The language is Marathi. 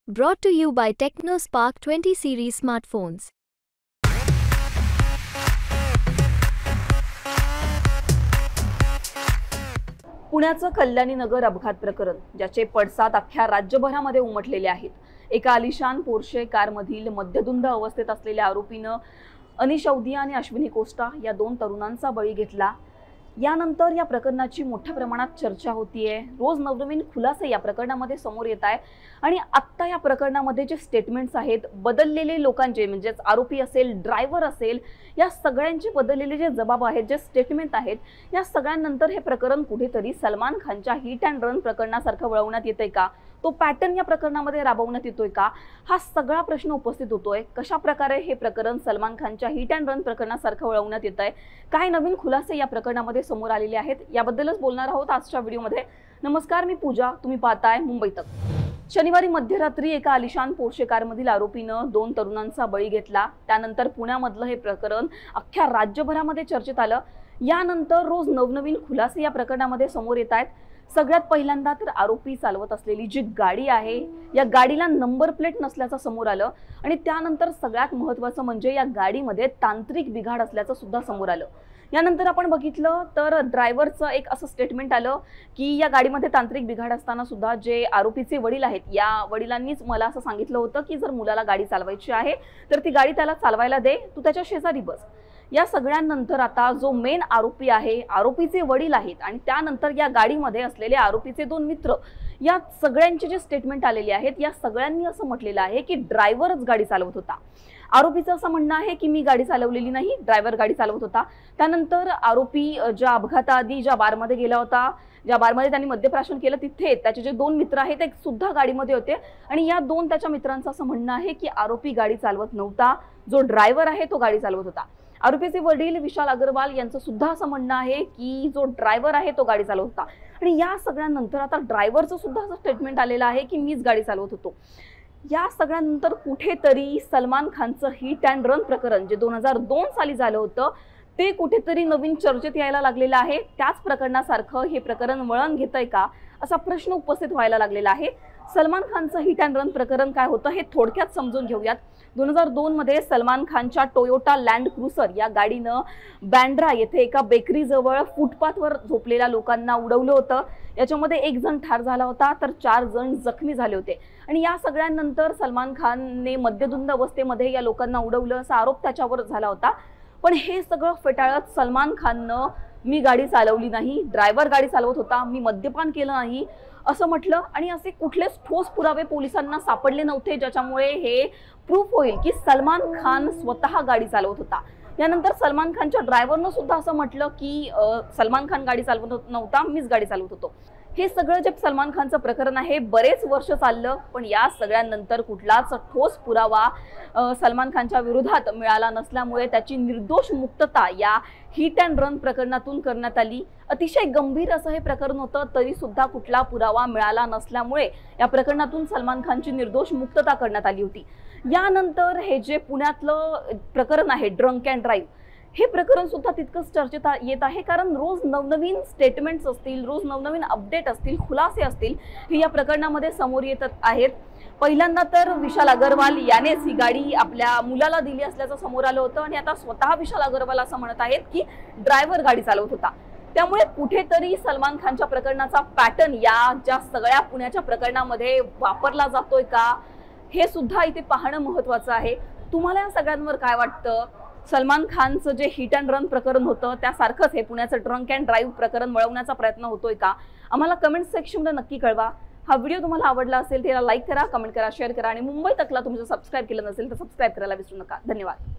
Brought to you by TechnoSpark 20 series smartphones. पुण्याचं कल्याणी नगर अपघात प्रकरण ज्याचे पडसाद अख्ख्या राज्यभरामध्ये उमटलेले आहेत। एका आलिशान पोर्शे कारमधील मद्यधुंद अवस्थेत असलेल्या आरोपीनं अनिश अवधिया आणि अश्विनी कोस्टा या दोन तरुणांचा बळी घेतला। यानंतर या प्रकरणाची मोठ्या प्रमाणात चर्चा होतीये। रोज नवनवीन खुलासे या प्रकरणामध्ये समोर येत आहे आणि आता या प्रकरणामध्ये जे स्टेटमेंट्स आहेत बदललेले लोकांचे म्हणजे आरोपी असेल ड्रायव्हर असेल या सगळ्यांचे बदललेले जे जबाब आहेत जे स्टेटमेंट आहेत या सगळ्यांनंतर हे प्रकरण कुठेतरी सलमान खानच्या हिट अँड रन प्रकरणासारखं वळवण्यात येतंय का, तो पॅटर्न या प्रकरणामध्ये राबवण्यात येतोय का, हा सगळा प्रश्न उपस्थित होतोय। कशा प्रकारे हे प्रकरण सलमान खानच्या हिट अँड रन प्रकरणासारखं वळवण्यात येतंय, काय नवीन खुलासे या प्रकरणामध्ये समोर आलेले आहेत याबद्दलच बोलणार आहोत आजच्या व्हिडिओमध्ये। नमस्कार, मी पूजा, तुम्ही पाहताय मुंबई तक। शनिवारी मध्यरात्री एका आलिशान पोर्शे कारमधील आरोपीनं दोन तरुणांचा बळी घेतला। त्यानंतर पुण्यामधलं हे प्रकरण अख्ख्या राज्यभरामध्ये चर्चेत आलं। यानंतर रोज नवनवीन खुलासे या प्रकरणामध्ये समोर येत आहेत। सगळ्यात पहिल्यांदा तर आरोपी चालवत असलेली जी गाडी आहे या गाडीला नंबर प्लेट नसल्याचं समोर आलं आणि त्यानंतर सगळ्यात महत्त्वाचं म्हणजे या गाडीमध्ये तांत्रिक बिघाड असल्याचं सुद्धा समोर आलं। यानंतर आपण बघितलं तर ड्रायव्हरचं एक असं स्टेटमेंट आलं की या गाडीमध्ये तांत्रिक बिघाड असताना सुद्धा जे आरोपीचे वडील आहेत या वडिलांनीच मला असं सांगितलं होतं की जर मुलाला गाडी चालवायची आहे तर ती गाडी त्याला चालवायला दे, तू त्याच्या शेजारी बस। या सगळ्यांनंतर आता जो मेन आरोपी आहे, आरोपीचे वडील आहेत आणि त्यानंतर या गाडीमध्ये असलेले आरोपीचे दोन मित्र, या सगळ्यांचे जे स्टेटमेंट आलेले आहेत या सगळ्यांनी असं म्हटलेलं आहे की ड्रायव्हरच गाडी चालवत होता। आरोपीचं असं म्हणणं आहे की मी गाडी चालवलेली नाही, ड्रायव्हर गाडी चालवत होता। त्यानंतर आरोपी ज्या अपघाताआधी ज्या बारमध्ये गेला होता, ज्या बारमध्ये त्यांनी मद्यप्राशन केलं तिथे त्याचे जे दोन मित्र आहेत ते सुद्धा गाडीमध्ये होते आणि या दोन त्याच्या मित्रांचं असं म्हणणं आहे की आरोपी गाडी चालवत नव्हता, जो ड्रायव्हर आहे तो गाडी चालवत होता। आरोपीचे वडील विशाल अग्रवाल यांचं सुद्धा असं म्हणणं आहे की जो ड्रायव्हर आहे तो गाडी चालवत होता आणि या सगळ्यांनंतर आता ड्रायव्हरचं सुद्धा असं स्टेटमेंट आलेलं आहे की मीच गाडी चालवत होतो। या सगळ्यांनंतर कुठेतरी सलमान खानचं हिट अँड रन प्रकरण जे 2002 साली झालं होतं ते कुठेतरी नवीन चर्चेत यायला लागलेलं आहे। त्याच प्रकरणासारखं हे प्रकरण वळण घेतंय का असा प्रश्न उपस्थित व्हायला लागलेला आहे। सलमान खानचं हिट अँड रन प्रकरण काय होतं हे थोडक्यात समजून घेऊयात। 2002 मध्ये सलमान खानच्या टोयोटा लँड क्रुझर या गाडीनं बँड्रा येथे एका बेकरी जवळ फुटपाथवर झोपलेल्या लोकांना उडवलं होतं। याच्यामध्ये एक जण ठार झाला होता तर 4 जण जखमी झाले होते आणि या सगळ्यांनंतर सलमान खानने मद्यधुंद अवस्थेमध्ये या लोकांना उडवलं असा आरोप त्याच्यावर झाला होता। पण हे सगळं फेटाळत सलमान खाननं मी गाडी चालवली नाही, ड्रायव्हर गाडी चालवत होता, मी मद्यपान केलं नाही असं म्हटलं आणि असे कुठलेच ठोस पुरावे पोलिसांना सापडले नव्हते ज्याच्यामुळे हे प्रूफ होईल की सलमान खान स्वतः गाडी चालवत होता। यानंतर सलमान खानच्या ड्रायव्हरनं सुद्धा असं म्हटलं की सलमान खान गाडी चालवत नव्हता, मीच गाडी चालवत होतो। हे सगळं जे सलमान खानचं प्रकरण आहे बरेच वर्ष चाललं पण या सगळ्यांनंतर कुठलाच ठोस पुरावा सलमान खानच्या विरोधात मिळाला नसल्यामुळे त्याची निर्दोष मुक्तता या हिट अँड रन प्रकरणातून करण्यात आली। अतिशय गंभीर असं हे प्रकरण होतं तरी सुद्धा कुठला पुरावा मिळाला नसल्यामुळे या प्रकरणातून सलमान खानची निर्दोष मुक्तता करण्यात आली होती। यानंतर हे जे पुण्यातलं प्रकरण आहे ड्रंक अँड ड्राईव्ह हे प्रकरण सुद्धा तितकंच चर्चेत येत आहे कारण रोज नवनवीन स्टेटमेंट्स असतील, रोज नवनवीन अपडेट असतील, खुलासे असतील हे या प्रकरणामध्ये समोर येत आहेत। पहिल्यांदा तर विशाल अग्रवाल यानेच ही गाडी आपल्या मुलाला दिली असल्याचं समोर आलं होतं आणि आता स्वतः विशाल अग्रवाल असं म्हणत आहेत की ड्रायव्हर गाडी चालवत होता। त्यामुळे कुठेतरी सलमान खानच्या प्रकरणाचा पॅटर्न या ज्या सगळ्या पुण्याच्या प्रकरणामध्ये वापरला जातोय का हे सुद्धा इथे पाहणं महत्त्वाचं आहे। तुम्हाला या सगळ्यांवर काय वाटतं? सलमान खानचं जे हिट अँड रन प्रकरण होतं त्यासारखंच हे पुण्याचं ड्रंक अँड ड्राईव्ह प्रकरण वळवण्याचा प्रयत्न होतोय का? आम्हाला कमेंट सेक्शनमध्ये नक्की कळवा। हा व्हिडिओ तुम्हाला आवडला असेल त्याला लाईक करा, कमेंट करा, शेअर करा आणि मुंबई तकला तुम्ही जर सबस्क्राईब केलं नसेल तर सबस्क्राईब करायला विसरू नका। धन्यवाद।